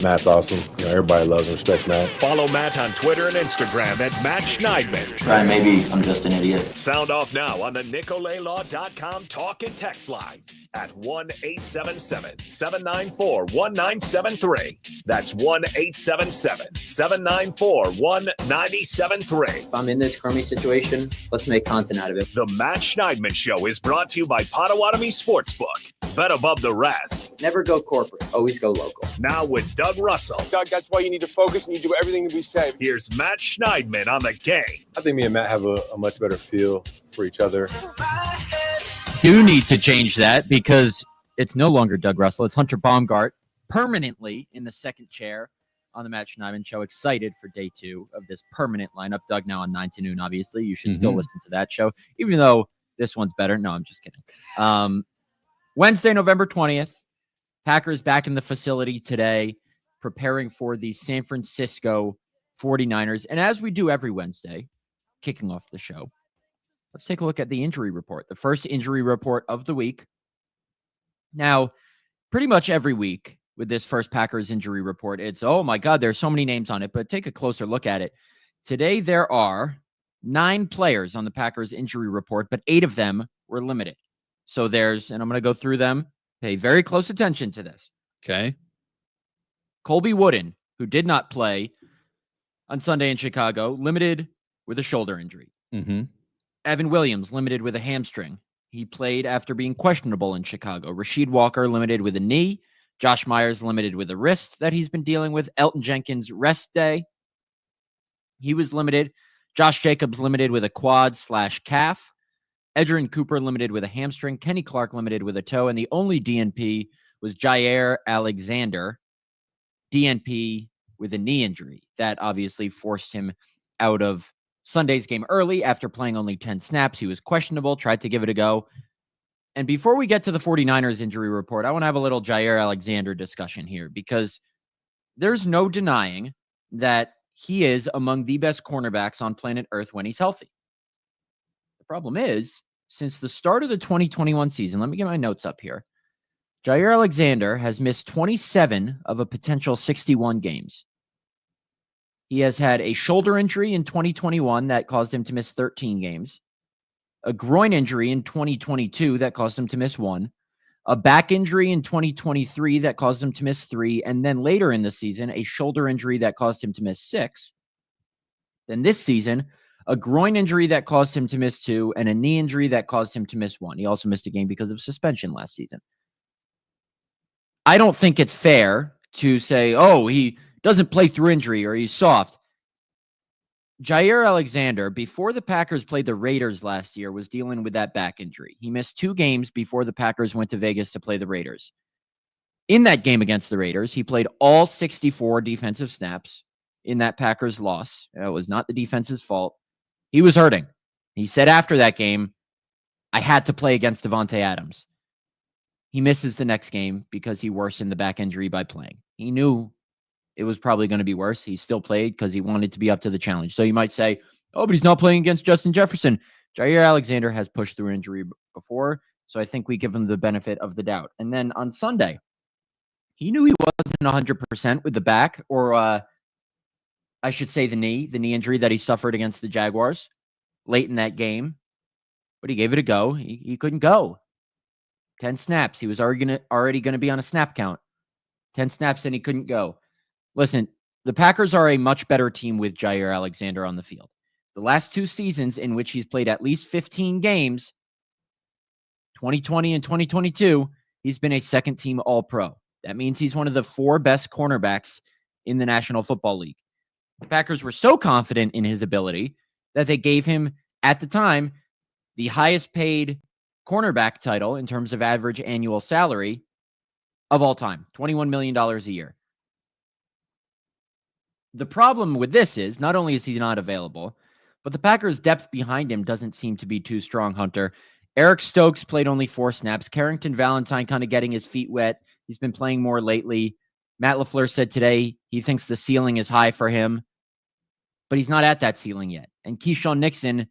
Matt's awesome. Everybody loves and respects Matt. Follow Matt on Twitter and Instagram at Matt Schneidman. Try maybe I'm just an idiot. Sound off now on the NicoletLaw.com talk and text line at 1-877-794-1973. That's 1-877-794-1973. If I'm in this crummy situation, let's make content out of it. The Matt Schneidman Show is brought to you by Potawatomi Sportsbook. Bet above the rest. Never go corporate. Always go local. Now with Doug Russell. Doug, that's why you need to focus and you do everything that we say. Here's Matt Schneidman on the game. I think me and Matt have a much better feel for each other. Do need to change that because it's no longer Doug Russell. It's Hunter Baumgardt permanently in the second chair on the Matt Schneidman Show. Excited for day 2 of this permanent lineup. Doug now on 9 to noon, obviously. You should still listen to that show, even though this one's better. No, I'm just kidding. Wednesday, November 20th. Packers back in the facility today, preparing for the San Francisco 49ers. And as we do every Wednesday, kicking off the show, let's take a look at the injury report, the first injury report of the week. Now, pretty much every week with this first Packers injury report, it's, oh my God, there's so many names on it, but take a closer look at it. Today, there are 9 players on the Packers injury report, but 8 of them were limited. So there's, and I'm going to go through them, pay very close attention to this. Okay. Colby Wooden, who did not play on Sunday in Chicago, limited with a shoulder injury. Mm-hmm. Evan Williams, limited with a hamstring. He played after being questionable in Chicago. Rasheed Walker, limited with a knee. Josh Myers, limited with a wrist that he's been dealing with. Elton Jenkins, rest day. He was limited. Josh Jacobs, limited with a quad/calf. Edgerrin Cooper, limited with a hamstring. Kenny Clark, limited with a toe. And the only DNP was Jair Alexander, DNP with a knee injury. That obviously forced him out of Sunday's game early after playing only 10 snaps. He was questionable, tried to give it a go. And before we get to the 49ers injury report, I want to have a little Jair Alexander discussion here because there's no denying that he is among the best cornerbacks on planet Earth when he's healthy. The problem is, since the start of the 2021 season, let me get my notes up here. Jair Alexander has missed 27 of a potential 61 games. He has had a shoulder injury in 2021 that caused him to miss 13 games, a groin injury in 2022 that caused him to miss 1, a back injury in 2023 that caused him to miss 3, and then later in the season, a shoulder injury that caused him to miss 6. Then this season, a groin injury that caused him to miss 2, and a knee injury that caused him to miss 1. He also missed a game because of suspension last season. I don't think it's fair to say, oh, he doesn't play through injury or he's soft. Jair Alexander, before the Packers played the Raiders last year, was dealing with that back injury. He missed 2 games before the Packers went to Vegas to play the Raiders. In that game against the Raiders, he played all 64 defensive snaps in that Packers loss. It was not the defense's fault. He was hurting. He said after that game, I had to play against Devontae Adams. He misses the next game because he worsened the back injury by playing. He knew it was probably going to be worse. He still played because he wanted to be up to the challenge. So you might say, oh, but he's not playing against Justin Jefferson. Jair Alexander has pushed through injury before, so I think we give him the benefit of the doubt. And then on Sunday, he knew he wasn't 100% with the back, or I should say the knee injury that he suffered against the Jaguars late in that game. But he gave it a go. He couldn't go. 10 snaps. He was already going to be on a snap count. 10 snaps and he couldn't go. Listen, the Packers are a much better team with Jair Alexander on the field. The last 2 seasons in which he's played at least 15 games, 2020 and 2022, he's been a second-team All-Pro. That means he's one of the 4 best cornerbacks in the National Football League. The Packers were so confident in his ability that they gave him, at the time, the highest-paid cornerback title in terms of average annual salary of all time, $21 million a year. The problem with this is, not only is he not available, but the Packers' depth behind him doesn't seem to be too strong, Hunter. Eric Stokes played only 4 snaps. Carrington Valentine kind of getting his feet wet. He's been playing more lately. Matt LaFleur said today he thinks the ceiling is high for him, but he's not at that ceiling yet. And Keyshawn Nixon,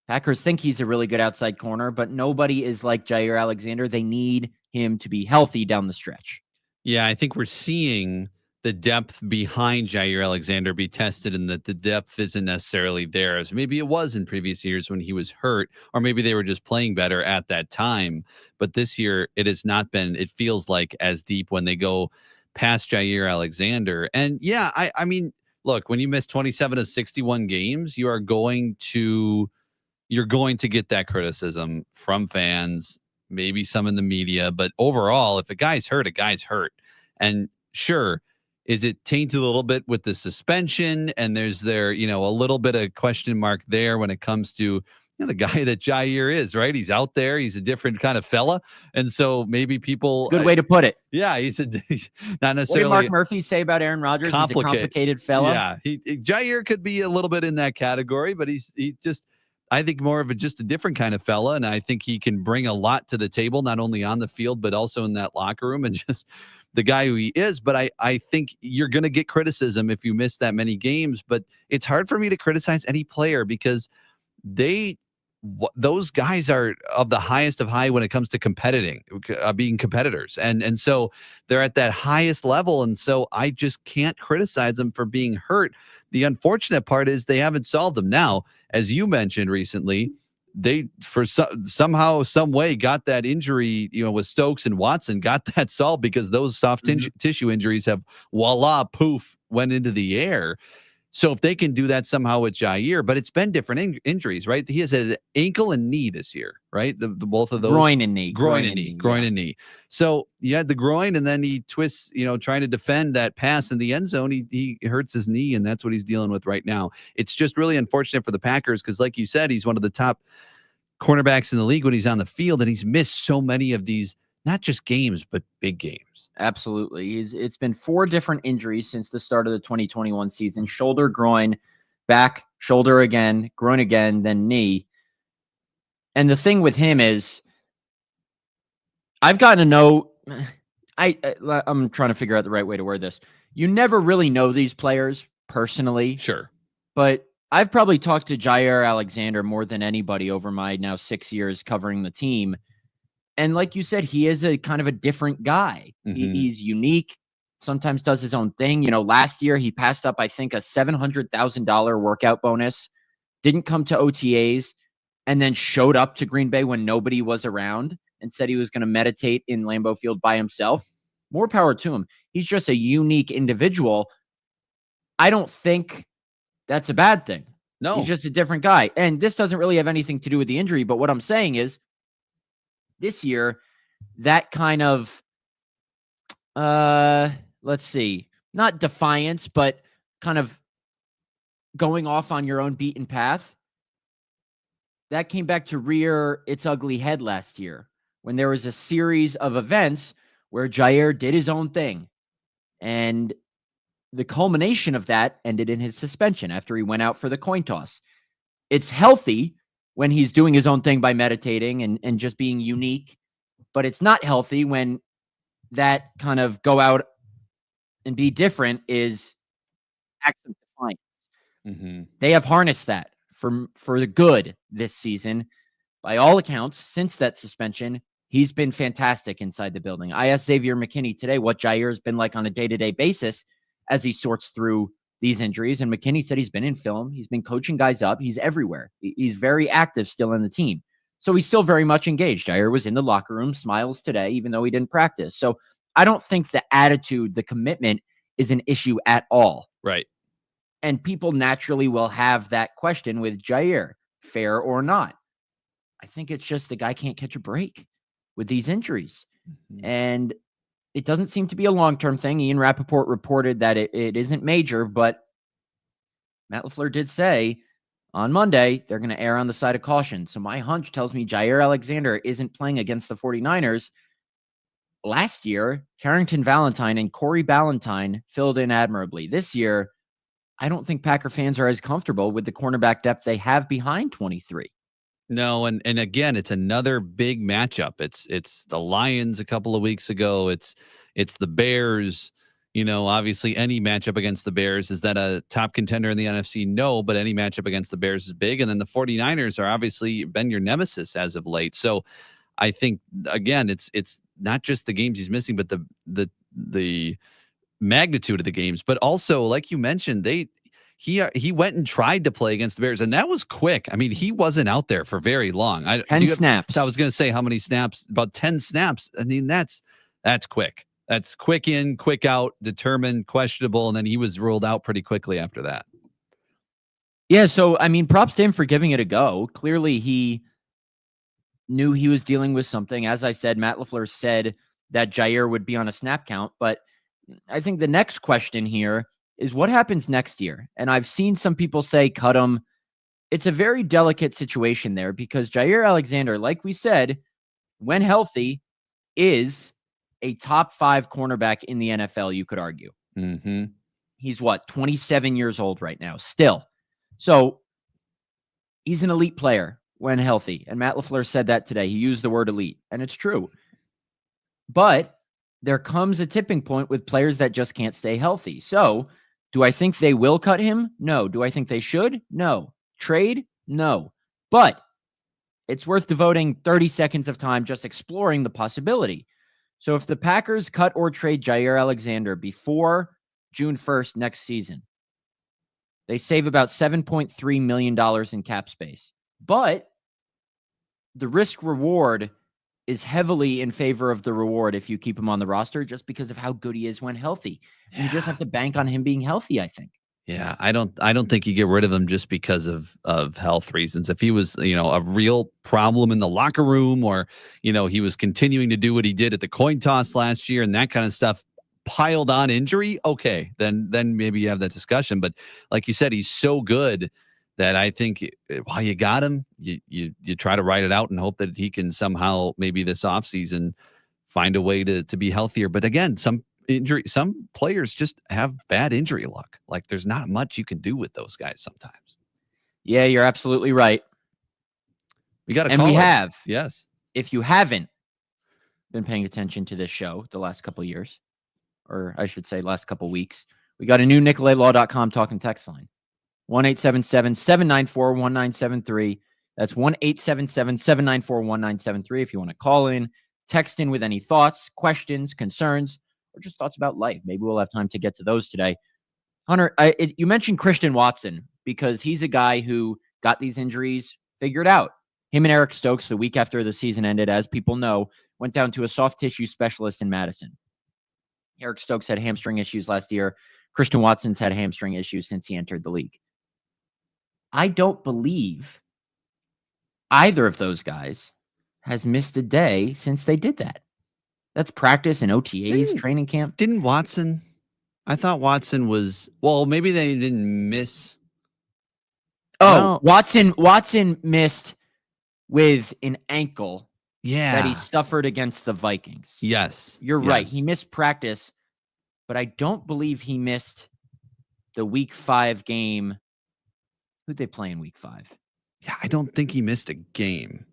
Packers think he's a really good outside corner, but nobody is like Jair Alexander. They need him to be healthy down the stretch. Yeah, I think we're seeing the depth behind Jair Alexander be tested, and that the depth isn't necessarily there as maybe it was in previous years when he was hurt, or maybe they were just playing better at that time. But this year it has not been, it feels like, as deep when they go past Jair Alexander. And yeah, I mean, look, when you miss 27 of 61 games, you're going to get that criticism from fans, maybe some in the media, but overall, if a guy's hurt, a guy's hurt. And sure, is it tainted a little bit with the suspension? And there's a little bit of question mark there when it comes to the guy that Jair is, right? He's out there. He's a different kind of fella. And so maybe people... Good way to put it. Yeah, he's not necessarily... What did Mark Murphy say about Aaron Rodgers? He's a complicated fella. Yeah, Jair could be a little bit in that category, but he just... I think more of just a different kind of fella, and I think he can bring a lot to the table, not only on the field, but also in that locker room, and just the guy who he is. But I think you're going to get criticism if you miss that many games, but it's hard for me to criticize any player because those guys are of the highest of high when it comes to being competitors. And so they're at that highest level. And so I just can't criticize them for being hurt. The unfortunate part is they haven't solved them. Now, as you mentioned recently, they somehow, some way got that injury, with Stokes and Watson, got that solved because those soft tissue injuries have poof, went into the air. So if they can do that somehow with Jair, but it's been different injuries, right? He has an ankle and knee this year, right? The both of those. Groin and knee. And knee. So you had the groin, and then he twists, trying to defend that pass in the end zone. He hurts his knee, and that's what he's dealing with right now. It's just really unfortunate for the Packers because, like you said, he's one of the top cornerbacks in the league when he's on the field, and he's missed so many of these, not just games, but big games. Absolutely. It's been 4 different injuries since the start of the 2021 season: shoulder, groin, back, shoulder again, groin again, then knee. And the thing with him is, I've gotten to know, I'm trying to figure out the right way to word this. You never really know these players personally. Sure. But I've probably talked to Jair Alexander more than anybody over my now 6 years covering the team. And like you said, he is a kind of a different guy. Mm-hmm. He's unique, sometimes does his own thing. Last year he passed up, I think, a $700,000 workout bonus, didn't come to OTAs, and then showed up to Green Bay when nobody was around and said he was going to meditate in Lambeau Field by himself. More power to him. He's just a unique individual. I don't think that's a bad thing. No. He's just a different guy. And this doesn't really have anything to do with the injury, but what I'm saying is, this year, that kind of, let's see, not defiance, but kind of going off on your own beaten path, that came back to rear its ugly head last year when there was a series of events where Jair did his own thing. And the culmination of that ended in his suspension after he went out for the coin toss. It's healthy when he's doing his own thing by meditating and just being unique. But it's not healthy when that kind of go out and be different is acts of defiance. Mm-hmm. They have harnessed that for the good this season. By all accounts, since that suspension, he's been fantastic inside the building. I asked Xavier McKinney today what Jair has been like on a day-to-day basis as he sorts through these injuries. And McKinney said he's been in film. He's been coaching guys up. He's everywhere. He's very active still in the team. So he's still very much engaged. Jair was in the locker room, smiles today, even though he didn't practice. So I don't think the attitude, the commitment is an issue at all. Right. And people naturally will have that question with Jair, fair or not. I think it's just the guy can't catch a break with these injuries. Mm-hmm. And it doesn't seem to be a long-term thing. Ian Rappaport reported that it isn't major, but Matt LaFleur did say on Monday they're going to err on the side of caution. So my hunch tells me Jair Alexander isn't playing against the 49ers. Last year, Carrington Valentine and Corey Ballantyne filled in admirably. This year, I don't think Packer fans are as comfortable with the cornerback depth they have behind 23. No, and again, it's another big matchup. It's the Lions a couple of weeks ago. It's the Bears. Obviously any matchup against the Bears, is that a top contender in the NFC? No, but any matchup against the Bears is big. And then the 49ers are obviously been your nemesis as of late. So I think, again, it's not just the games he's missing, but the magnitude of the games, but also, like you mentioned, he went and tried to play against the Bears, and that was quick. I mean, he wasn't out there for very long. 10 snaps. I was going to say how many snaps, about 10 snaps. I mean, that's quick. That's quick in, quick out, determined, questionable, and then he was ruled out pretty quickly after that. Yeah, so, I mean, props to him for giving it a go. Clearly, he knew he was dealing with something. As I said, Matt LaFleur said that Jair would be on a snap count, but I think the next question here is what happens next year? And I've seen some people say cut him. It's a very delicate situation there because Jair Alexander, like we said, when healthy, is a top 5 cornerback in the NFL, you could argue. Mm-hmm. He's 27 years old right now, still. So he's an elite player when healthy. And Matt LaFleur said that today. He used the word elite, and it's true. But there comes a tipping point with players that just can't stay healthy. So do I think they will cut him? No. Do I think they should? No. Trade? No. But it's worth devoting 30 seconds of time just exploring the possibility. So if the Packers cut or trade Jair Alexander before June 1st next season, they save about $7.3 million in cap space. But the risk reward is heavily in favor of the reward if you keep him on the roster just because of how good he is when healthy. And you just have to bank on him being healthy, I think. Yeah, I don't think you get rid of him just because of health reasons. If he was, a real problem in the locker room, or, he was continuing to do what he did at the coin toss last year and that kind of stuff piled on injury, okay, then maybe you have that discussion. But like you said, he's so good that I think while you got him, you try to ride it out and hope that he can somehow maybe this offseason find a way to be healthier. But again, some players just have bad injury luck. Like there's not much you can do with those guys sometimes. Yeah, you're absolutely right. We got to and we have. Yes. If you haven't been paying attention to this show the last couple of years, or I should say last couple of weeks, we got a new NicoletLaw.com talk and text line. 1-877-794-1973. That's 1-877-794-1973 if you want to call in, text in with any thoughts, questions, concerns, or just thoughts about life. Maybe we'll have time to get to those today. Hunter, you mentioned Christian Watson because he's a guy who got these injuries figured out. Him and Eric Stokes, the week after the season ended, as people know, went down to a soft tissue specialist in Madison. Eric Stokes had hamstring issues last year. Christian Watson's had hamstring issues since he entered the league. I don't believe either of those guys has missed a day since they did that. That's practice and OTAs, training camp. Didn't Watson? I thought Watson was, maybe they didn't miss. Watson missed with an ankle that he suffered against the Vikings. Yes. You're right. He missed practice, but I don't believe he missed the week 5 game. Who'd they play in week 5? Yeah, I don't think he missed a game.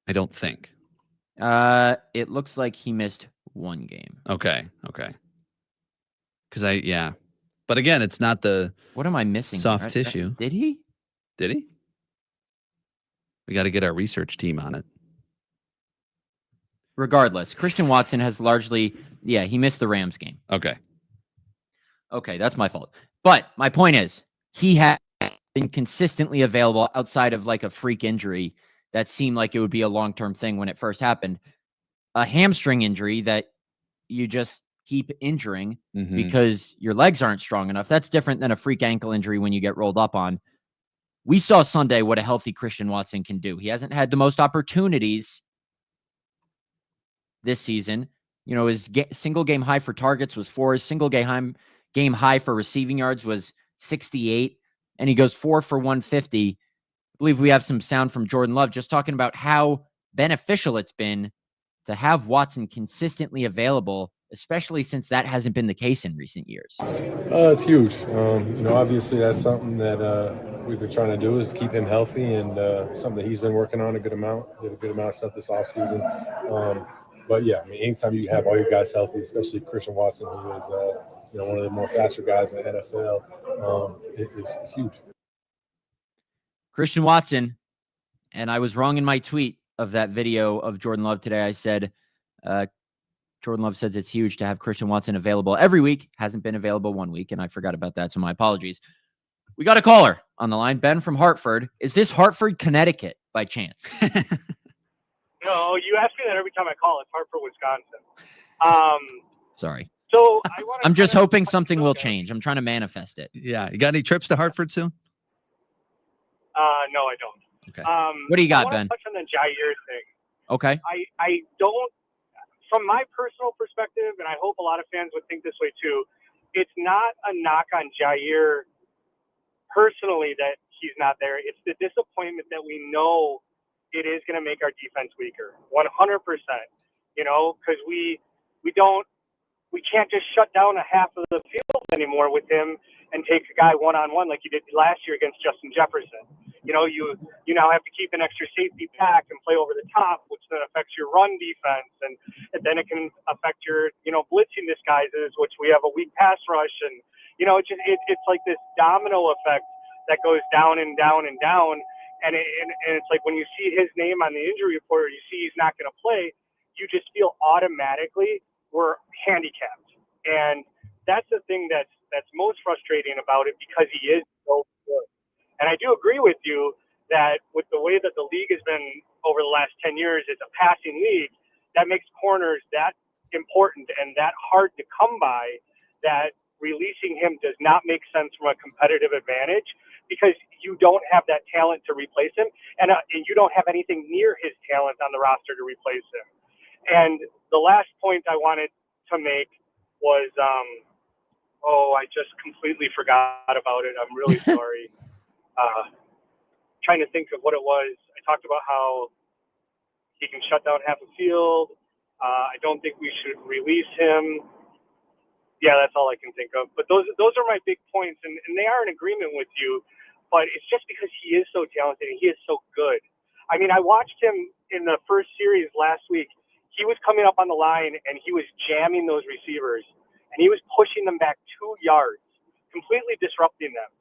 I don't think. It looks like he missed one game. Okay. Because but again, it's not the. What am I missing? Soft tissue. Did he? We got to get our research team on it. Regardless, Christian Watson has largely, he missed the Rams game. Okay, that's my fault. But my point is, he had been consistently available outside of like a freak injury that seemed like it would be a long-term thing when it first happened. A hamstring injury that you just keep injuring because your legs aren't strong enough. That's different than a freak ankle injury when you get rolled up on. We saw Sunday what a healthy Christian Watson can do. He hasn't had the most opportunities this season. His single game high for targets was 4. His single game high for receiving yards was 68. And he goes 4 for 150. I believe we have some sound from Jordan Love just talking about how beneficial it's been to have Watson consistently available, especially since that hasn't been the case in recent years. It's huge. Obviously that's something that we've been trying to do is keep him healthy, and something that he's been working on a good amount. Did a good amount of stuff this offseason. But yeah, anytime you have all your guys healthy, especially Christian Watson, who is one of the more faster guys in the NFL, it's huge. Christian Watson, and I was wrong in my tweet of that video of Jordan Love today. I said Jordan Love says it's huge to have Christian Watson available every week. Hasn't been available 1 week, and I forgot about that, so my apologies. We got a caller on the line, Ben from Hartford. Is this Hartford, Connecticut, by chance? No, you ask me that every time I call. It's Hartford, Wisconsin. Sorry. So I'm just hoping something will change. I'm trying to manifest it. Yeah. You got any trips to Hartford soon? No, I don't. Okay. What do you got, I Ben? touch on the Jair thing. Okay. I don't, from my personal perspective, and I hope a lot of fans would think this way too, it's not a knock on Jair personally that he's not there. It's the disappointment that we know it is going to make our defense weaker, 100%. You know, because we can't just shut down a half of the field anymore with him and take a guy one-on-one like you did last year against Justin Jefferson. You know, you now have to keep an extra safety back and play over the top, which then affects your run defense, and then it can affect your, blitzing disguises, which we have a weak pass rush, and it's like this domino effect that goes down and down and down, and it's like when you see his name on the injury report, or you see he's not going to play, you just feel automatically we're handicapped, and that's the thing that's most frustrating about it, because he is so good. And I do agree with you that with the way that the league has been over the last 10 years, it's a passing league that makes corners that important and that hard to come by, that releasing him does not make sense from a competitive advantage, because you don't have that talent to replace him, and you don't have anything near his talent on the roster to replace him. And the last point I wanted to make was, I just completely forgot about it. I'm really sorry. Trying to think of what it was. I talked about how he can shut down half a field. I don't think we should release him. Yeah, that's all I can think of. But those are my big points, and they are in agreement with you. But it's just because he is so talented and he is so good. I mean, I watched him in the first series last week. He was coming up on the line and he was jamming those receivers, and he was pushing them back 2 yards, completely disrupting them.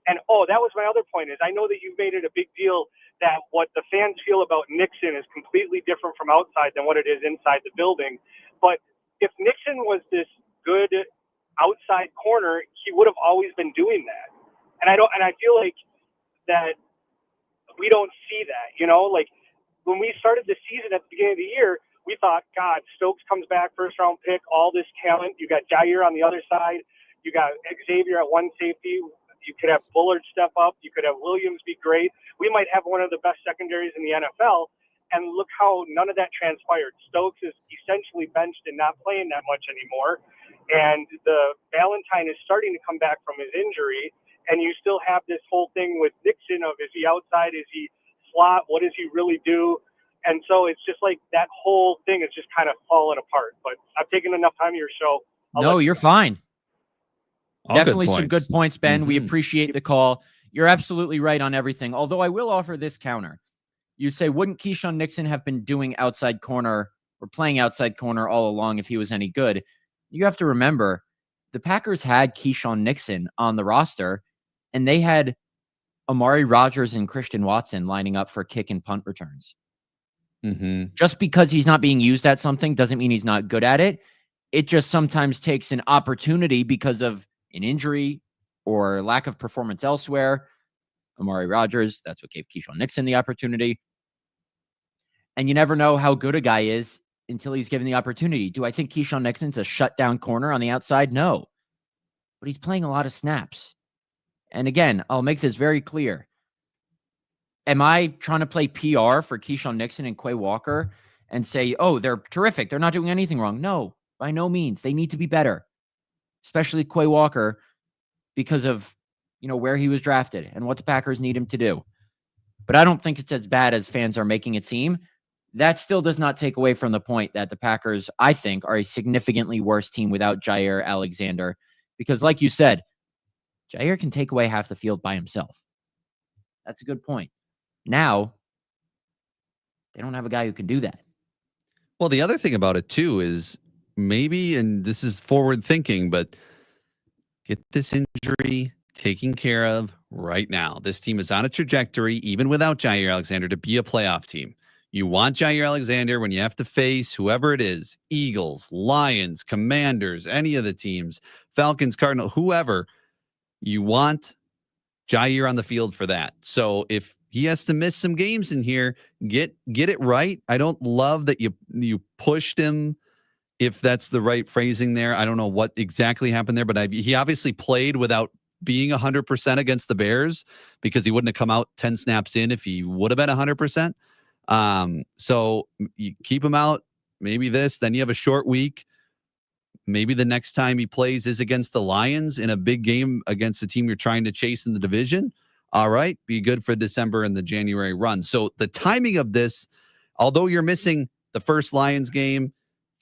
And, that was my other point, is I know that you've made it a big deal that what the fans feel about Nixon is completely different from outside than what it is inside the building. But if Nixon was this good outside corner, he would have always been doing that. And I feel like that we don't see that, like when we started the season at the beginning of the year, we thought, God, Stokes comes back, first round pick, all this talent. You got Jair on the other side. You got Xavier at one safety. You could have Bullard step up. You could have Williams be great. We might have one of the best secondaries in the NFL. And look how none of that transpired. Stokes is essentially benched and not playing that much anymore. And the Valentine is starting to come back from his injury. And you still have this whole thing with Nixon of, is he outside? Is he slot? What does he really do? And so it's just like that whole thing is just kind of falling apart. But I've taken enough time of your show. No, you're fine. All Definitely some good points, Ben. Mm-hmm. We appreciate the call. You're absolutely right on everything. Although I will offer this counter. You say, wouldn't Keyshawn Nixon have been doing outside corner or playing outside corner all along if he was any good? You have to remember, the Packers had Keyshawn Nixon on the roster, and they had Amari Rodgers and Christian Watson lining up for kick and punt returns. Mm-hmm. Just because he's not being used at something doesn't mean he's not good at it. It just sometimes takes an opportunity because of an injury or lack of performance elsewhere. Amari Rodgers, that's what gave Keyshawn Nixon the opportunity. And you never know how good a guy is until he's given the opportunity. Do I think Keyshawn Nixon's a shutdown corner on the outside? No. But he's playing a lot of snaps. And again, I'll make this very clear. Am I trying to play PR for Keyshawn Nixon and Quay Walker and say, oh, they're terrific, they're not doing anything wrong? No, by no means. They need to be better, especially Quay Walker, because of where he was drafted and what the Packers need him to do. But I don't think it's as bad as fans are making it seem. That still does not take away from the point that the Packers, I think, are a significantly worse team without Jair Alexander. Because like you said, Jair can take away half the field by himself. That's a good point. Now, they don't have a guy who can do that. Well, the other thing about it, too, is maybe, and this is forward thinking, but get this injury taken care of right now. This team is on a trajectory, even without Jair Alexander, to be a playoff team. You want Jair Alexander when you have to face whoever it is, Eagles, Lions, Commanders, any of the teams, Falcons, Cardinals, whoever. You want Jair on the field for that. So if he has to miss some games in here, get it right. I don't love that you pushed him, if that's the right phrasing there. I don't know what exactly happened there, but he obviously played without being 100% against the Bears because he wouldn't have come out 10 snaps in if he would have been 100%. So you keep him out, maybe then you have a short week. Maybe the next time he plays is against the Lions in a big game against the team you're trying to chase in the division. All right, be good for December and the January run. So the timing of this, although you're missing the first Lions game,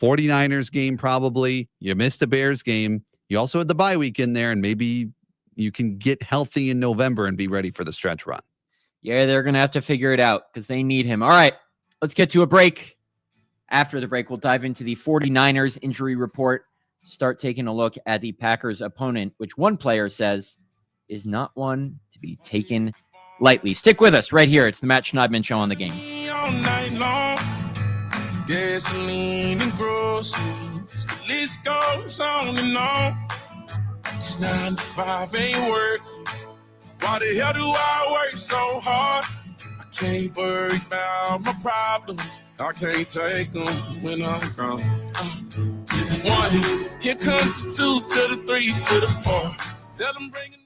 49ers game, probably you missed a Bears game. You also had the bye week in there, and maybe you can get healthy in November and be ready for the stretch run. Yeah, they're going to have to figure it out because they need him. All right, let's get to a break. After the break, we'll dive into the 49ers injury report, start taking a look at the Packers' opponent, which one player says is not one to be taken lightly. Stick with us right here. It's the Matt Schneidman Show on the Game. All night long, gasoline and groceries, the list goes on and on. It's 9 to 5 ain't work. Why the hell do I work so hard? I can't worry about my problems. I can't take them when I'm gone. One, here comes the 2 to the 3 to the 4. Tell them bring it.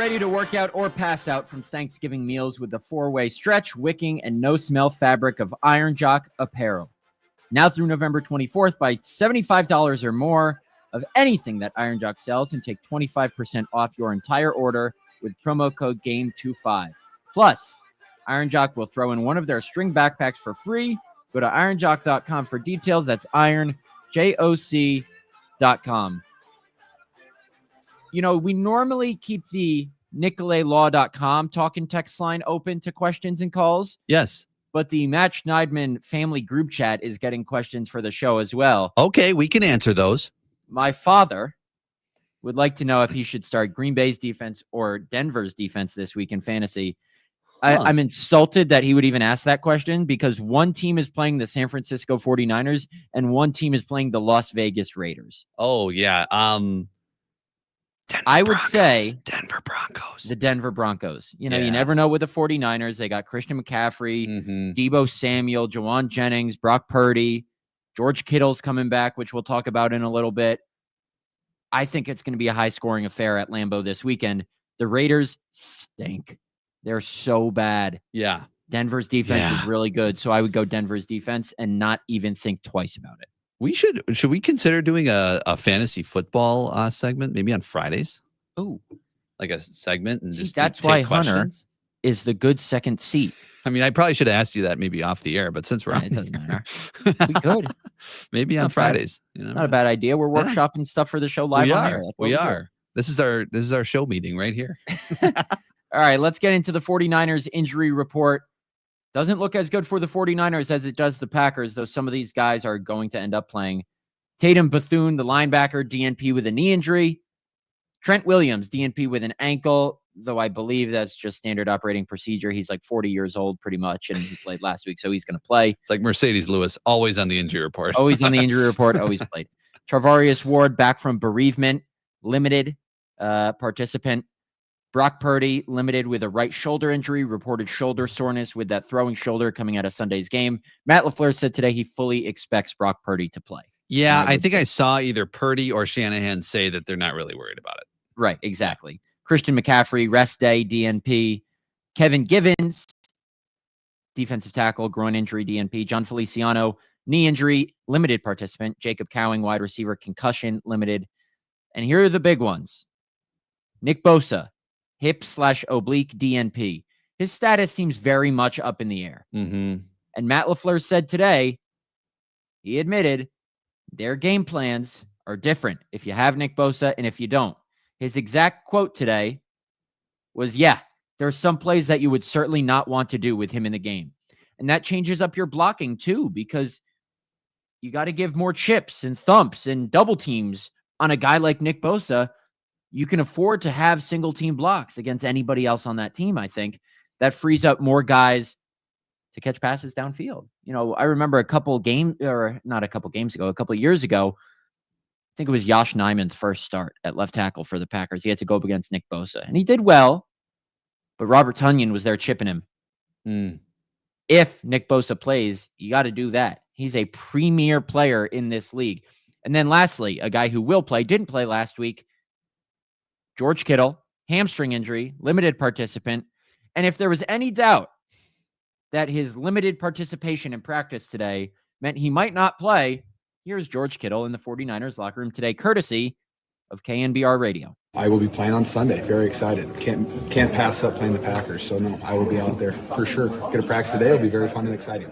ready to work out or pass out from Thanksgiving meals with the 4-way stretch, wicking, and no-smell fabric of Iron Jock apparel. Now through November 24th, buy $75 or more of anything that Iron Jock sells and take 25% off your entire order with promo code GAME25. Plus, Iron Jock will throw in one of their string backpacks for free. Go to ironjock.com for details. That's ironjoc.com. You know, we normally keep the NicoletLaw.com talking text line open to questions and calls. Yes. But the Matt Schneidman family group chat is getting questions for the show as well. Okay, we can answer those. My father would like to know if he should start Green Bay's defense or Denver's defense this week in fantasy. I'm insulted that he would even ask that question because one team is playing the San Francisco 49ers and one team is playing the Las Vegas Raiders. Oh, yeah. I would say Denver Broncos. The Denver Broncos. You know, you never know with the 49ers. They got Christian McCaffrey, Deebo Samuel, Jawan Jennings, Brock Purdy, George Kittle's coming back, which we'll talk about in a little bit. I think it's going to be a high-scoring affair at Lambeau this weekend. The Raiders stink. They're so bad. Yeah. Denver's defense is really good, so I would go Denver's defense and not even think twice about it. Should we consider doing a fantasy football segment maybe on Fridays? Oh, like a segment and just that's take why questions? Hunter is the good second seat. I mean, I probably should have asked you that maybe off the air, but since we're on, it doesn't matter. We could maybe on Fridays. You know, not a bad idea. We're workshopping stuff for the show live on air. We are. This is our show meeting right here. All right, let's get into the 49ers injury report. Doesn't look as good for the 49ers as it does the Packers, though some of these guys are going to end up playing. Tatum Bethune, the linebacker, DNP with a knee injury. Trent Williams, DNP with an ankle, though I believe that's just standard operating procedure. He's like 40 years old pretty much, and he played last week, so he's going to play. It's like Mercedes Lewis, always on the injury report. Always on the injury report, always played. Charvarius Ward back from bereavement, limited participant. Brock Purdy, limited with a right shoulder injury, reported shoulder soreness with that throwing shoulder coming out of Sunday's game. Matt LaFleur said today he fully expects Brock Purdy to play. Yeah, I think I saw either Purdy or Shanahan say that they're not really worried about it. Right, exactly. Christian McCaffrey, rest day, DNP. Kevin Givens, defensive tackle, groin injury, DNP. John Feliciano, knee injury, limited participant. Jacob Cowing, wide receiver, concussion, limited. And here are the big ones. Nick Bosa, hip/oblique DNP. His status seems very much up in the air. And Matt LaFleur said today, he admitted their game plans are different if you have Nick Bosa and if you don't. His exact quote today was, there's some plays that you would certainly not want to do with him in the game. And that changes up your blocking too, because you got to give more chips and thumps and double teams on a guy like Nick Bosa. You can afford to have single team blocks against anybody else on that team. I think that frees up more guys to catch passes downfield. You know, I remember a couple of years ago, I think it was Josh Nijman's first start at left tackle for the Packers. He had to go up against Nick Bosa and he did well, but Robert Tonyan was there chipping him. If Nick Bosa plays, you got to do that. He's a premier player in this league. And then lastly, a guy who will play, didn't play last week, George Kittle, hamstring injury, limited participant. And if there was any doubt that his limited participation in practice today meant he might not play, here's George Kittle in the 49ers locker room today, courtesy of KNBR Radio. I will be playing on Sunday. Very excited. Can't pass up playing the Packers. So, no, I will be out there for sure. Get a practice today. It'll be very fun and exciting.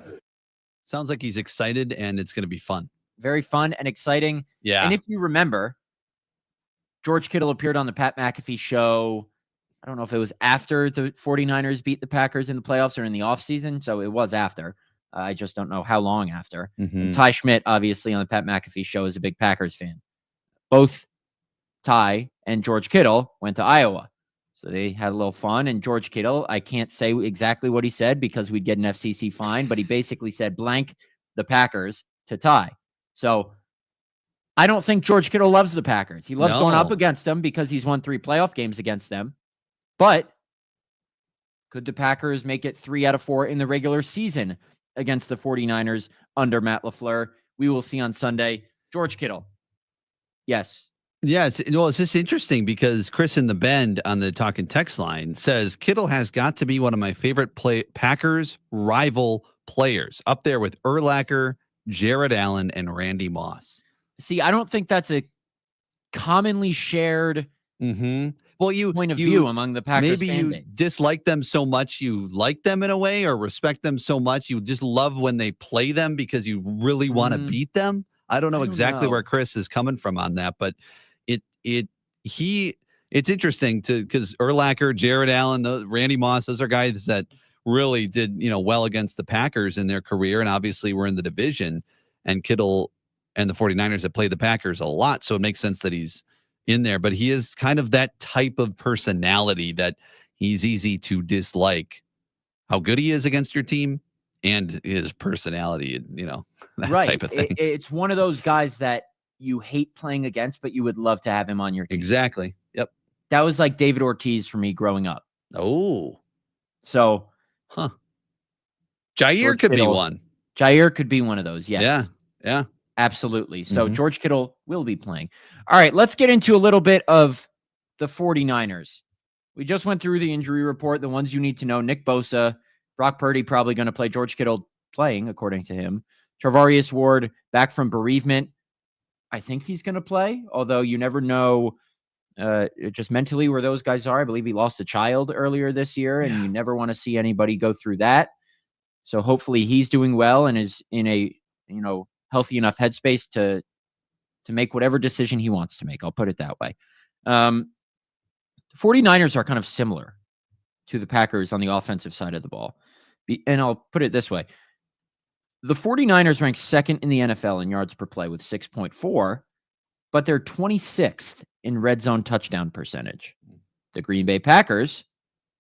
Sounds like he's excited and it's going to be fun. Very fun and exciting. Yeah. And if you remember, George Kittle appeared on the Pat McAfee show. I don't know if it was after the 49ers beat the Packers in the playoffs or in the offseason. So it was after. I just don't know how long after. And Ty Schmidt, obviously, on the Pat McAfee show is a big Packers fan. Both Ty and George Kittle went to Iowa. So they had a little fun. And George Kittle, I can't say exactly what he said because we'd get an FCC fine, but he basically said blank the Packers to Ty. So I don't think George Kittle loves the Packers. He loves going up against them because he's won 3 playoff games against them. But could the Packers make it 3 out of 4 in the regular season against the 49ers under Matt LaFleur? We will see on Sunday. George Kittle. Yes, Yeah, it's just interesting because Chris in the Bend on the Talking Text line says Kittle has got to be one of my favorite Packers rival players, up there with Urlacher, Jared Allen, and Randy Moss. See, I don't think that's a commonly shared Well, point of view among the Packers maybe fan you base. dislike them so much you like them in a way, or respect them so much you just love when they play them because you really want to beat them. I don't know exactly where Chris is coming from on that, but it's interesting because Urlacher, Jared Allen, Randy Moss, those are guys that really did well against the Packers in their career, and obviously we're in the division, and Kittle and the 49ers have played the Packers a lot, so it makes sense that he's in there, but he is kind of that type of personality that he's easy to dislike. How good he is against your team and his personality, that type of thing. It's one of those guys that you hate playing against, but you would love to have him on your team. Exactly. Yep. That was like David Ortiz for me growing up. Oh. So. Jair could be one. Jair could be one of those, yes. Yeah. Absolutely. So George Kittle will be playing. All right, let's get into a little bit of the 49ers. We just went through the injury report, the ones you need to know. Nick Bosa, Brock Purdy probably going to play. George Kittle playing, according to him. Charvarius Ward back from bereavement. I think he's going to play, although you never know just mentally where those guys are. I believe he lost a child earlier this year, and you never want to see anybody go through that. So hopefully he's doing well and is in a, healthy enough headspace to make whatever decision he wants to make. I'll put it that way. The 49ers are kind of similar to the Packers on the offensive side of the ball. And I'll put it this way. The 49ers rank second in the NFL in yards per play with 6.4, but they're 26th in red zone touchdown percentage. The Green Bay Packers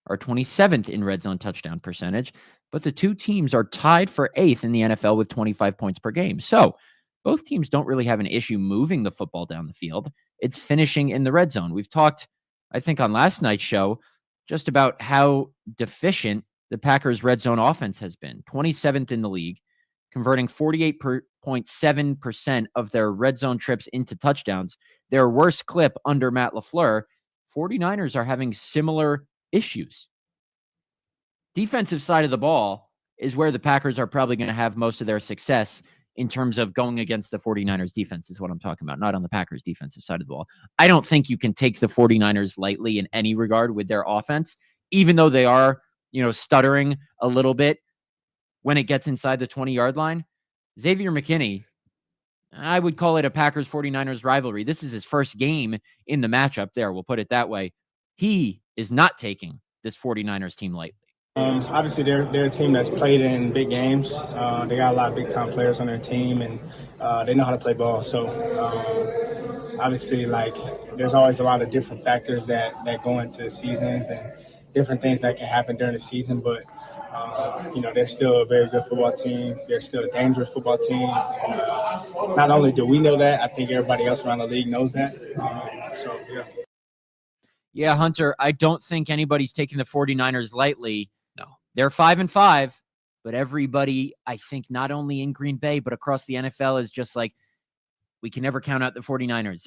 are 27th in red zone touchdown percentage, but the two teams are tied for 8th in the NFL with 25 points per game. So both teams don't really have an issue moving the football down the field. It's finishing in the red zone. We've talked, I think, on last night's show just about how deficient the Packers' red zone offense has been. 27th in the league, converting 48.7% of their red zone trips into touchdowns. Their worst clip under Matt LaFleur. 49ers are having similar issues. Defensive side of the ball is where the Packers are probably going to have most of their success in terms of going against the 49ers defense is what I'm talking about, not on the Packers defensive side of the ball. I don't think you can take the 49ers lightly in any regard with their offense, even though they are, stuttering a little bit when it gets inside the 20-yard line. Xavier McKinney, I would call it a Packers 49ers rivalry. This is his first game in the matchup there. We'll put it that way. He is not taking this 49ers team lightly. Obviously, they're a team that's played in big games. They got a lot of big-time players on their team, and they know how to play ball. So, obviously, there's always a lot of different factors that go into seasons and different things that can happen during the season. But, they're still a very good football team. They're still a dangerous football team. And, not only do we know that, I think everybody else around the league knows that. Yeah, Hunter, I don't think anybody's taking the 49ers lightly. No. They're 5-5, but everybody, I think, not only in Green Bay, but across the NFL is just like, we can never count out the 49ers.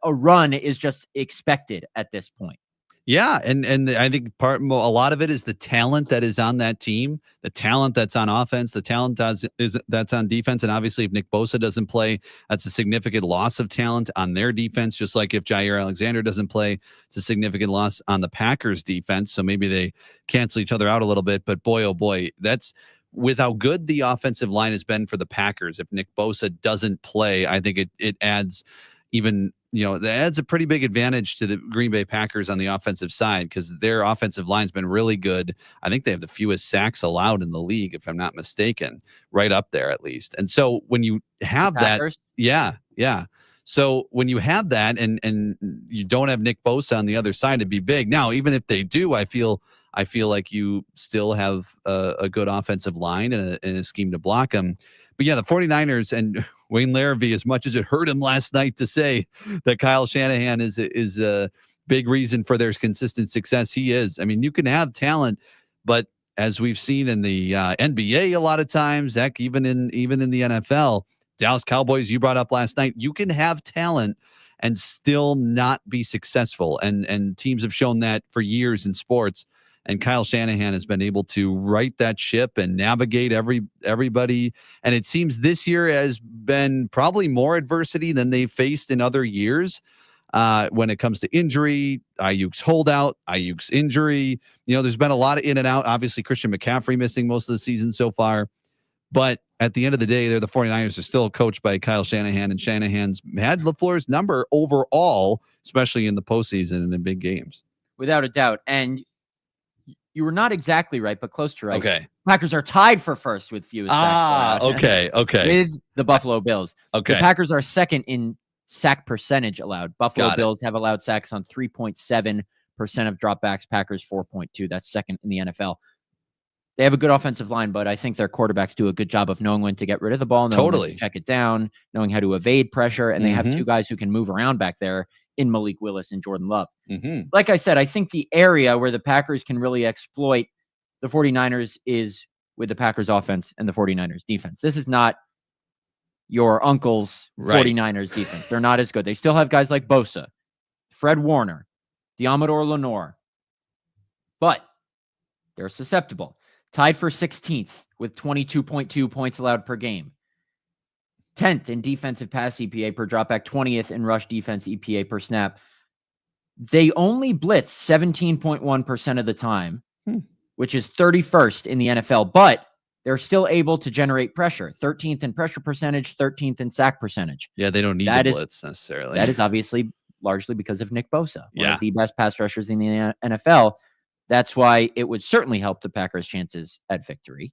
A run is just expected at this point. Yeah, and I think a lot of it is the talent that is on that team, the talent that's on offense, the talent that's on defense, and obviously if Nick Bosa doesn't play, that's a significant loss of talent on their defense, just like if Jair Alexander doesn't play, it's a significant loss on the Packers defense, so maybe they cancel each other out a little bit, but boy, oh boy, that's with how good the offensive line has been for the Packers. If Nick Bosa doesn't play, I think it adds even that adds a pretty big advantage to the Green Bay Packers on the offensive side because their offensive line's been really good. I think they have the fewest sacks allowed in the league, if I'm not mistaken, right up there at least. And so when you have that, yeah. So when you have that and you don't have Nick Bosa on the other side, it'd be big. Now, even if they do, I feel like you still have a good offensive line and a scheme to block them. But yeah, the 49ers and Wayne Larrivee, as much as it hurt him last night to say that Kyle Shanahan is a big reason for their consistent success, he is. I mean, you can have talent, but as we've seen in the NBA a lot of times, heck, even in the NFL, Dallas Cowboys, you brought up last night, you can have talent and still not be successful. And teams have shown that for years in sports. And Kyle Shanahan has been able to right that ship and navigate everybody. And it seems this year has been probably more adversity than they faced in other years when it comes to injury. Ayuk's holdout, Ayuk's injury. There's been a lot of in and out. Obviously, Christian McCaffrey missing most of the season so far. But at the end of the day, the 49ers are still coached by Kyle Shanahan, and Shanahan's had LaFleur's number overall, especially in the postseason and in big games. Without a doubt. And you were not exactly right, but close to right. Okay. Packers are tied for first with fewest sacks allowed. Okay. With the Buffalo Bills. Okay. The Packers are second in sack percentage allowed. Buffalo Bills have allowed sacks on 3.7% of dropbacks. Packers 4.2. That's second in the NFL. They have a good offensive line, but I think their quarterbacks do a good job of knowing when to get rid of the ball, knowing when to check it down, knowing how to evade pressure, and they have two guys who can move around back there in Malik Willis and Jordan Love. Like I said, I think the area where the Packers can really exploit the 49ers is with the Packers offense and the 49ers defense. This is not your uncle's 49ers defense. They're not as good. They still have guys like Bosa, Fred Warner, Diamador Lenore, but they're susceptible. Tied for 16th with 22.2 points allowed per game. 10th in defensive pass EPA per dropback, 20th in rush defense EPA per snap. They only blitz 17.1% of the time, which is 31st in the NFL, but they're still able to generate pressure. 13th in pressure percentage, 13th in sack percentage. Yeah, they don't need the blitz necessarily. That is obviously largely because of Nick Bosa, one of the best pass rushers in the NFL. That's why it would certainly help the Packers' chances at victory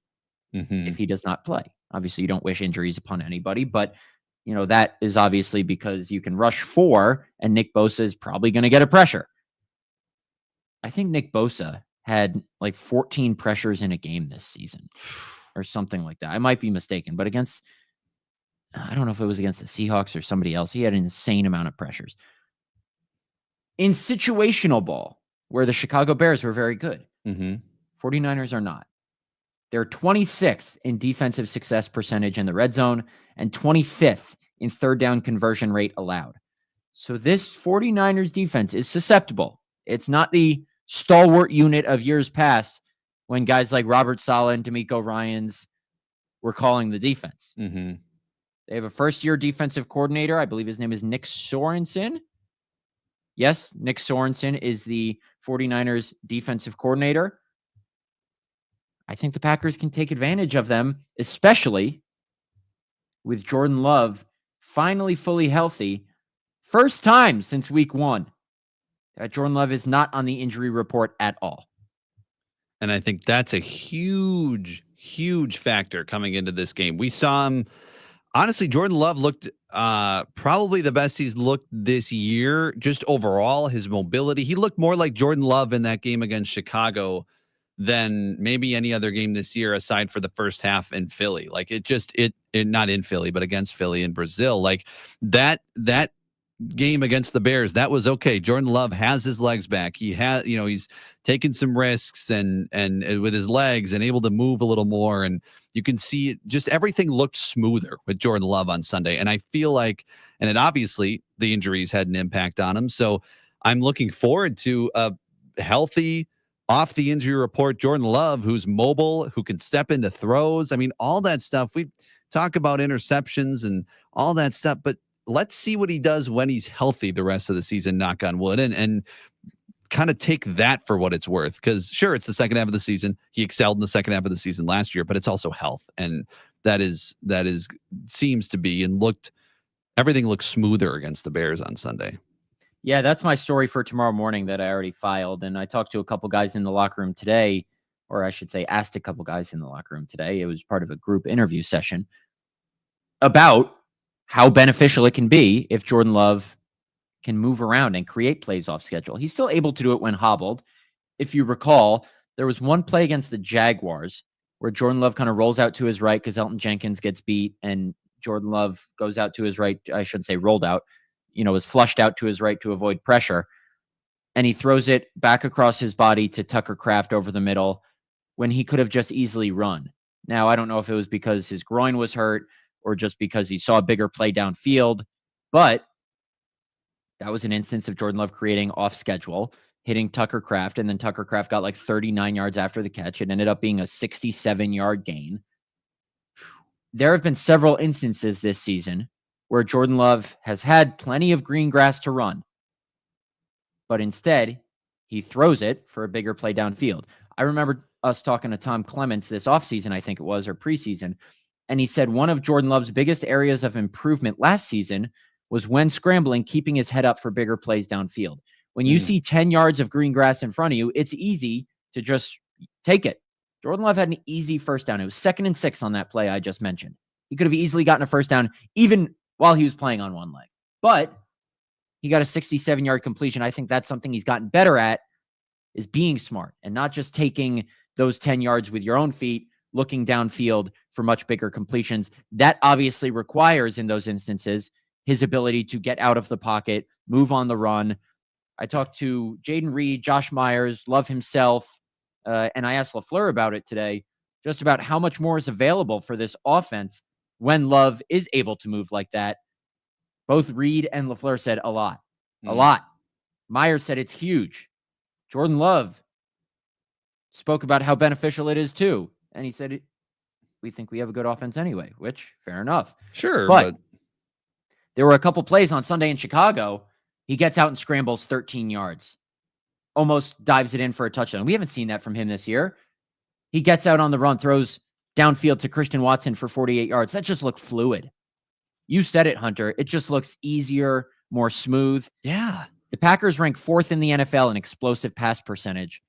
if he does not play. Obviously, you don't wish injuries upon anybody, but that is obviously because you can rush 4, and Nick Bosa is probably going to get a pressure. I think Nick Bosa had like 14 pressures in a game this season or something like that. I might be mistaken, but I don't know if it was against the Seahawks or somebody else. He had an insane amount of pressures. In situational ball, where the Chicago Bears were very good, 49ers are not. They're 26th in defensive success percentage in the red zone and 25th in third down conversion rate allowed. So this 49ers defense is susceptible. It's not the stalwart unit of years past when guys like Robert Saleh and DeMeco Ryans were calling the defense. They have a first-year defensive coordinator. I believe his name is Nick Sorensen. Yes, Nick Sorensen is the 49ers defensive coordinator. I think the Packers can take advantage of them, especially with Jordan Love finally fully healthy. First time since week 1 that Jordan Love is not on the injury report at all. And I think that's a huge, huge factor coming into this game. We saw him. Honestly, Jordan Love looked probably the best he's looked this year, just overall, his mobility. He looked more like Jordan Love in that game against Chicago than maybe any other game this year, aside for the first half in Philly. Like it not in Philly, but against Philly in Brazil. Like that game against the Bears, that was okay. Jordan Love has his legs back. He has, he's taken some risks and with his legs and able to move a little more. And you can see just everything looked smoother with Jordan Love on Sunday. And I feel like, and it obviously the injuries had an impact on him. So I'm looking forward to a healthy, off the injury report Jordan Love, who's mobile, who can step into throws. I mean, all that stuff. We talk about interceptions and all that stuff, but let's see what he does when he's healthy the rest of the season, knock on wood, and kind of take that for what it's worth. Because sure, it's the second half of the season. He excelled in the second half of the season last year, but it's also health. And that seems to be, and everything looks smoother against the Bears on Sunday. Yeah, that's my story for tomorrow morning that I already filed. And I talked to a couple guys in the locker room today, or I should say asked a couple guys in the locker room today. It was part of a group interview session about how beneficial it can be if Jordan Love can move around and create plays off schedule. He's still able to do it when hobbled. If you recall, there was one play against the Jaguars where Jordan Love kind of rolls out to his right because Elton Jenkins gets beat, and Jordan Love goes out to his right. I shouldn't say rolled out, was flushed out to his right to avoid pressure. And he throws it back across his body to Tucker Kraft over the middle when he could have just easily run. Now, I don't know if it was because his groin was hurt or just because he saw a bigger play downfield, but That was an instance of Jordan Love creating off schedule, hitting Tucker Kraft, and then Tucker Kraft got like 39 yards after the catch. It ended up being a 67-yard gain. There have been several instances this season where Jordan Love has had plenty of green grass to run, but instead he throws it for a bigger play downfield. I remember us talking to Tom Clements this offseason, I think it was, or preseason, and he said one of Jordan Love's biggest areas of improvement last season was when scrambling, keeping his head up for bigger plays downfield. When you see 10 yards of green grass in front of you, it's easy to just take it. Jordan Love had an easy first down. It was 2nd and 6 on that play I just mentioned. He could have easily gotten a first down even while he was playing on one leg. But he got a 67-yard completion. I think that's something he's gotten better at, is being smart and not just taking those 10 yards with your own feet, looking downfield for much bigger completions. That obviously requires, in those instances, his ability to get out of the pocket, move on the run. I talked to Jaden Reed, Josh Myers, Love himself, and I asked LaFleur about it today, just about how much more is available for this offense when Love is able to move like that. Both Reed and LaFleur said a lot. A lot. Myers said it's huge. Jordan Love spoke about how beneficial it is too. And he said, we think we have a good offense anyway, which, fair enough. Sure, But there were a couple plays on Sunday in Chicago. He gets out and scrambles 13 yards. Almost dives it in for a touchdown. We haven't seen that from him this year. He gets out on the run, throws downfield to Christian Watson for 48 yards. That just looked fluid. You said it, Hunter. It just looks easier, more smooth. Yeah. The Packers rank 4th in the NFL in explosive pass percentage.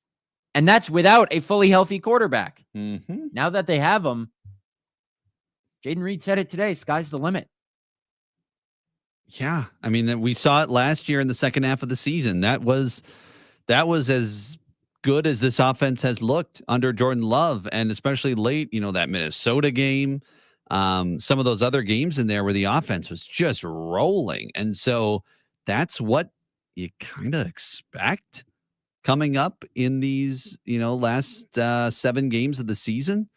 And that's without a fully healthy quarterback. Now that they have him, Jaden Reed said it today, sky's the limit. Yeah. I mean, we saw it last year in the second half of the season. That was as good as this offense has looked under Jordan Love, and especially late, that Minnesota game, some of those other games in there where the offense was just rolling. And so that's what you kind of expect coming up in these, last 7 games of the season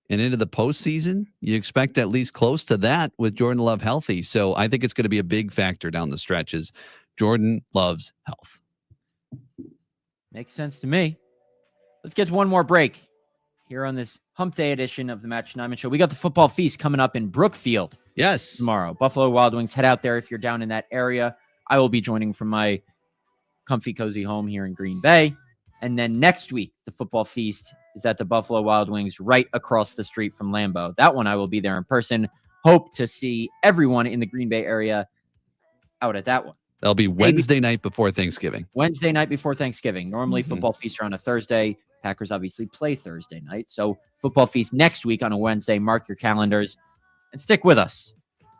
and into the postseason. You expect at least close to that with Jordan Love healthy. So I think it's going to be a big factor down the stretches. Jordan Love's health. Makes sense to me. Let's get to one more break here on this Hump Day edition of the Matt Schneidman Show. We got the football feast coming up in Brookfield. Yes. Tomorrow. Buffalo Wild Wings. Head out there if you're down in that area. I will be joining from my comfy, cozy home here in Green Bay. And then next week, the football feast is at the Buffalo Wild Wings right across the street from Lambeau. That one I will be there in person. Hope to see everyone in the Green Bay area out at that one. That'll be Wednesday night before Thanksgiving. Wednesday night before Thanksgiving. Normally football feasts are on a Thursday. Packers obviously play Thursday night. So football feast next week on a Wednesday. Mark your calendars and stick with us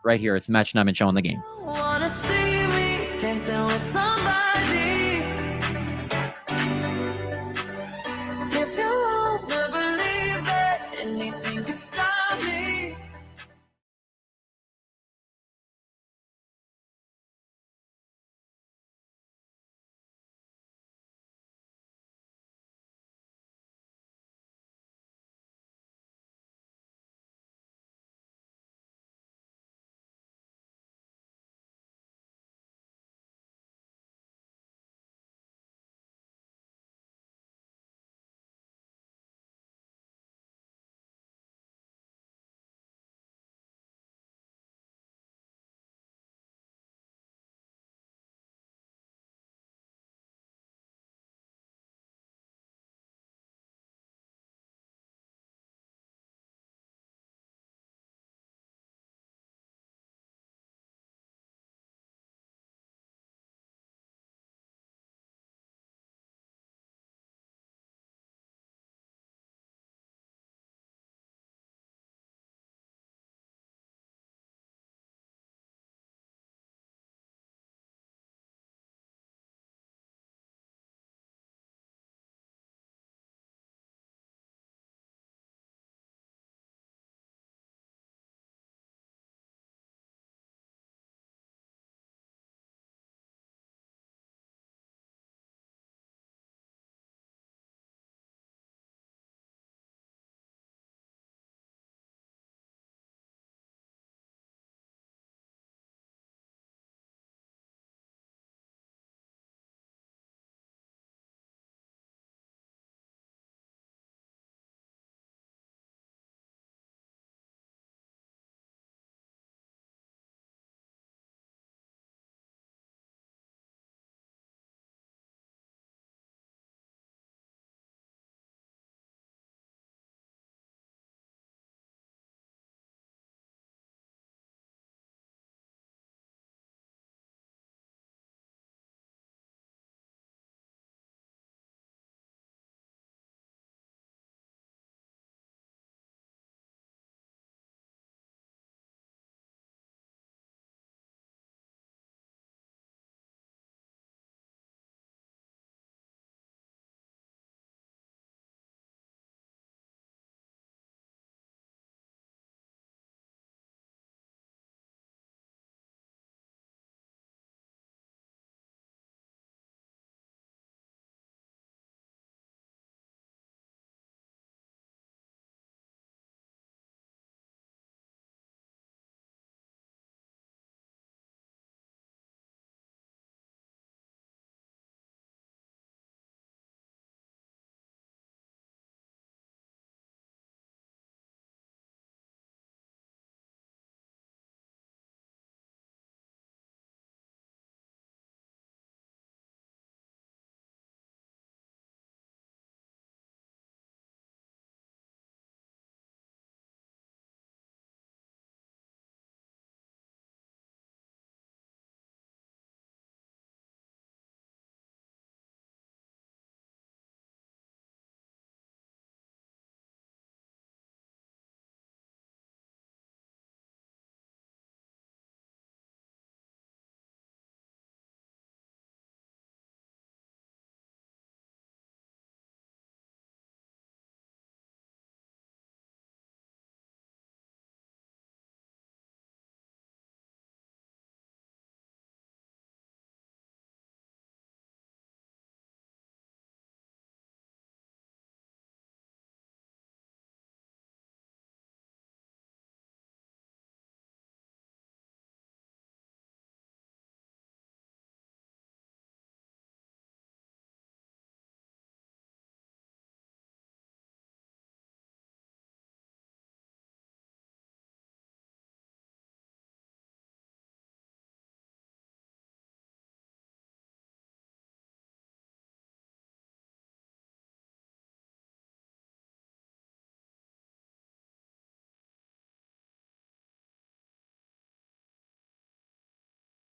right here. It's the Matt Schneidman Show on the Game. Wanna see me dancing with somebody?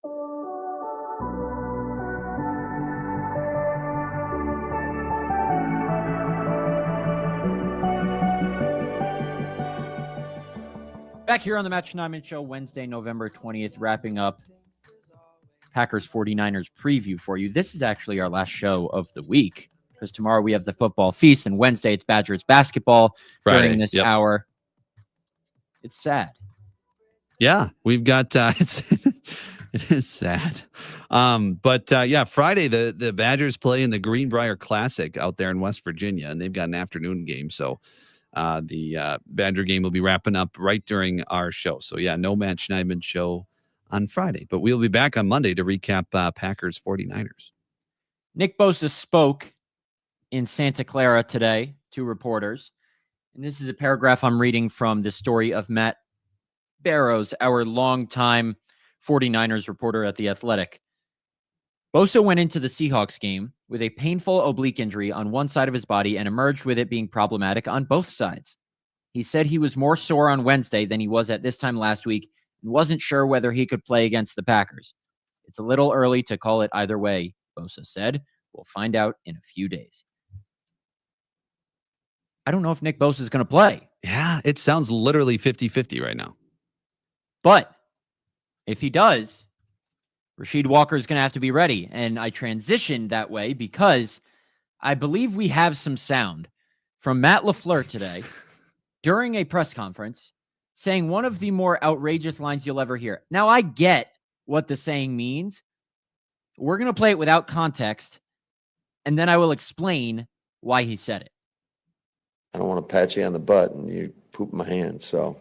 Back here on the Matt Schneidman Show, Wednesday, November 20th, wrapping up Packers 49ers preview for you. This is actually our last show of the week because tomorrow we have the football feast and Wednesday it's Badgers basketball during this hour. It's sad. Yeah, we've got it is sad. But Friday the Badgers play in the Greenbrier Classic out there in West Virginia, and they've got an afternoon game. So the Badger game will be wrapping up right during our show. So no Matt Schneidman show on Friday, but we'll be back on Monday to recap Packers 49ers. Nick Bosa spoke in Santa Clara today to reporters. And this is a paragraph I'm reading from the story of Matt Barrows, our longtime 49ers reporter at The Athletic. Bosa went into the Seahawks game with a painful oblique injury on one side of his body and emerged with it being problematic on both sides. He said he was more sore on Wednesday than he was at this time last week and wasn't sure whether he could play against the Packers. It's a little early to call it either way, Bosa said. We'll find out in a few days. I don't know if Nick Bosa is going to play. Yeah, it sounds literally 50-50 right now. But if he does, Rasheed Walker is going to have to be ready. And I transitioned that way because I believe we have some sound from Matt LaFleur today during a press conference saying one of the more outrageous lines you'll ever hear. Now, I get what the saying means. We're going to play it without context, and then I will explain why he said it. I don't want to pat you on the butt and you poop my hand, so.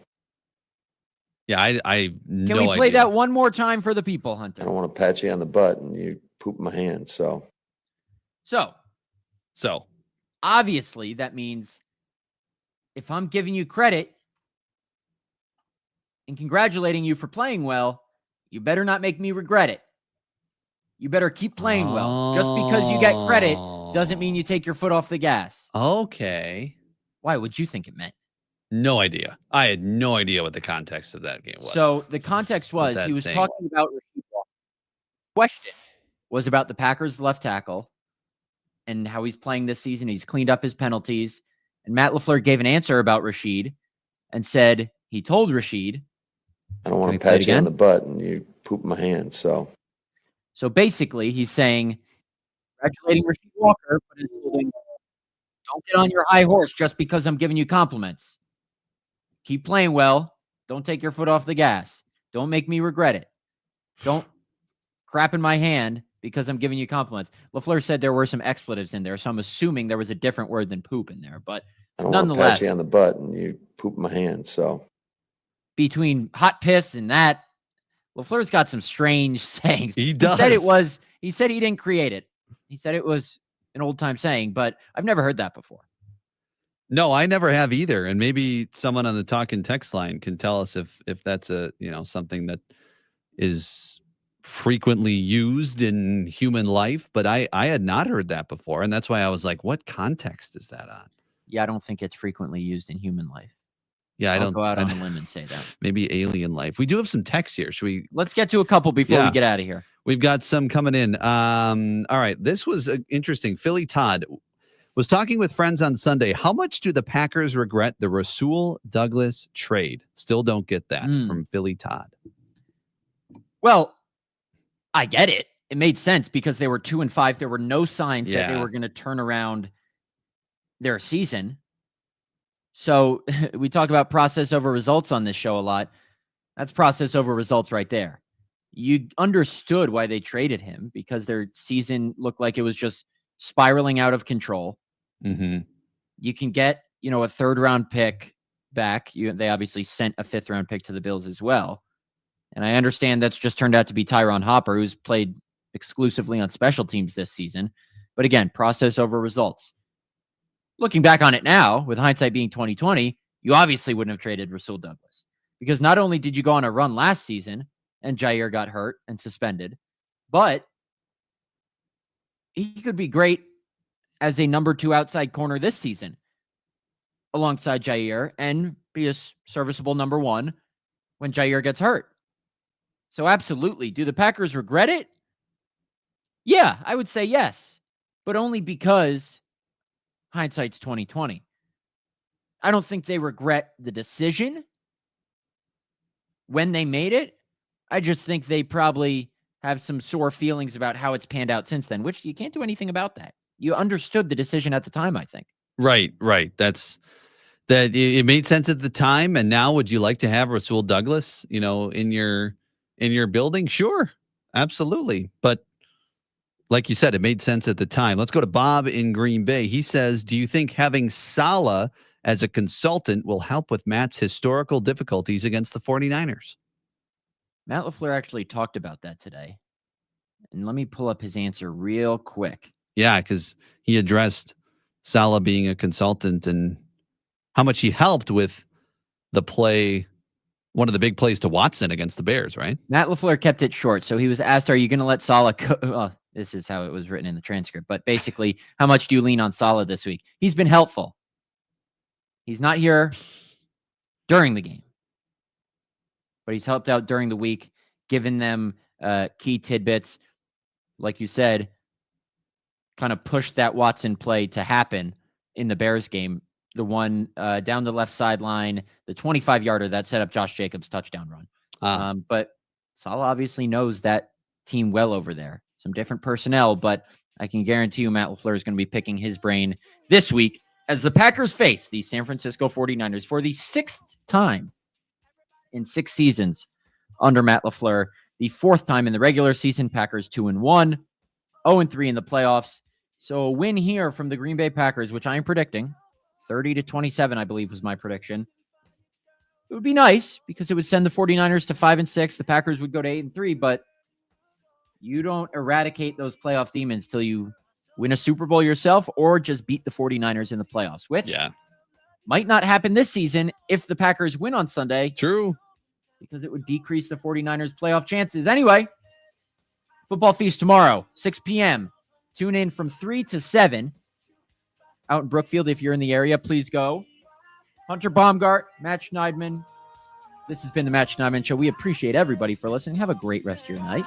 Yeah, I Can we play that one more time for the people, Hunter? I don't want to pat you on the butt and you poop my hand, so. So. Obviously, that means if I'm giving you credit and congratulating you for playing well, you better not make me regret it. You better keep playing well. Just because you get credit doesn't mean you take your foot off the gas. Okay. Why would you think it meant? No idea. I had no idea what the context of that game was. So the context was he was talking about Rasheed Walker. The question was about the Packers left tackle and how he's playing this season. He's cleaned up his penalties. And Matt LaFleur gave an answer about Rasheed and said he told Rasheed, I don't want to pat you on the butt and you poop my hand, so. So basically, he's saying, congratulating Rasheed Walker, but is holding, don't get on your high horse just because I'm giving you compliments. Keep playing well. Don't take your foot off the gas. Don't make me regret it. Don't crap in my hand because I'm giving you compliments. LaFleur said there were some expletives in there, so I'm assuming there was a different word than poop in there. But I don't nonetheless, want to pat you on the butt and you poop my hand, so. Between hot piss and that, LaFleur's got some strange sayings. He does. He said he didn't create it. He said it was an old time saying, but I've never heard that before. No, I never have either. And maybe someone on the talking text line can tell us if that's something that is frequently used in human life, but I had not heard that before. And that's why I was like, what context is that on? Yeah, I don't think it's frequently used in human life. Yeah, I'll go out on a limb and say that. Maybe alien life. We do have some texts here. Should we? Let's get to a couple before we get out of here. We've got some coming in. All right. This was interesting. Philly Todd was talking with friends on Sunday. How much do the Packers regret the Rasul Douglas trade? Still don't get that from Philly Todd. Well, I get it. It made sense because they were 2-5. There were no signs that they were going to turn around their season. So we talk about process over results on this show a lot. That's process over results right there. You understood why they traded him because their season looked like it was just spiraling out of control. Mm-hmm. You can get, a third-round pick back. They obviously sent a fifth-round pick to the Bills as well. And I understand that's just turned out to be Tyron Hopper, who's played exclusively on special teams this season. But again, process over results. Looking back on it now, with hindsight being 2020, you obviously wouldn't have traded Rasul Douglas because not only did you go on a run last season and Jair got hurt and suspended, but he could be great as a number 2 outside corner this season alongside Jair and be a serviceable number 1 when Jair gets hurt. So absolutely. Do the Packers regret it? Yeah, I would say yes, but only because hindsight's 2020. I don't think they regret the decision when they made it. I just think they probably have some sore feelings about how it's panned out since then, which you can't do anything about that. You understood the decision at the time, I think. Right. That it made sense at the time. And now, would you like to have Rasul Douglas, in your building? Sure, absolutely. But like you said, it made sense at the time. Let's go to Bob in Green Bay. He says, do you think having Saleh as a consultant will help with Matt's historical difficulties against the 49ers? Matt LaFleur actually talked about that today. And let me pull up his answer real quick. Yeah, because he addressed Saleh being a consultant and how much he helped with the play, one of the big plays to Watson against the Bears, right? Matt LaFleur kept it short. So he was asked, are you going to let Saleh go? Well, this is how it was written in the transcript. But basically, how much do you lean on Saleh this week? He's been helpful. He's not here during the game, but he's helped out during the week, giving them key tidbits. Like you said, kind of pushed that Watson play to happen in the Bears game. The one down the left sideline, the 25-yarder that set up Josh Jacobs' touchdown run. But Saleh obviously knows that team well over there. Some different personnel, but I can guarantee you Matt LaFleur is going to be picking his brain this week as the Packers face the San Francisco 49ers for the 6th time in 6 seasons under Matt LaFleur. The 4th time in the regular season. Packers 2-1, 0-3 in the playoffs. So a win here from the Green Bay Packers, which I am predicting 30-27, I believe was my prediction. It would be nice because it would send the 49ers to 5-6. The Packers would go to 8-3, but you don't eradicate those playoff demons till you win a Super Bowl yourself or just beat the 49ers in the playoffs, which might not happen this season if the Packers win on Sunday. True. Because it would decrease the 49ers playoff chances. Anyway, Football Feast tomorrow, 6 p.m. Tune in from 3 to 7 out in Brookfield. If you're in the area, please go. Hunter Baumgardt, Matt Schneidman. This has been the Matt Schneidman Show. We appreciate everybody for listening. Have a great rest of your night.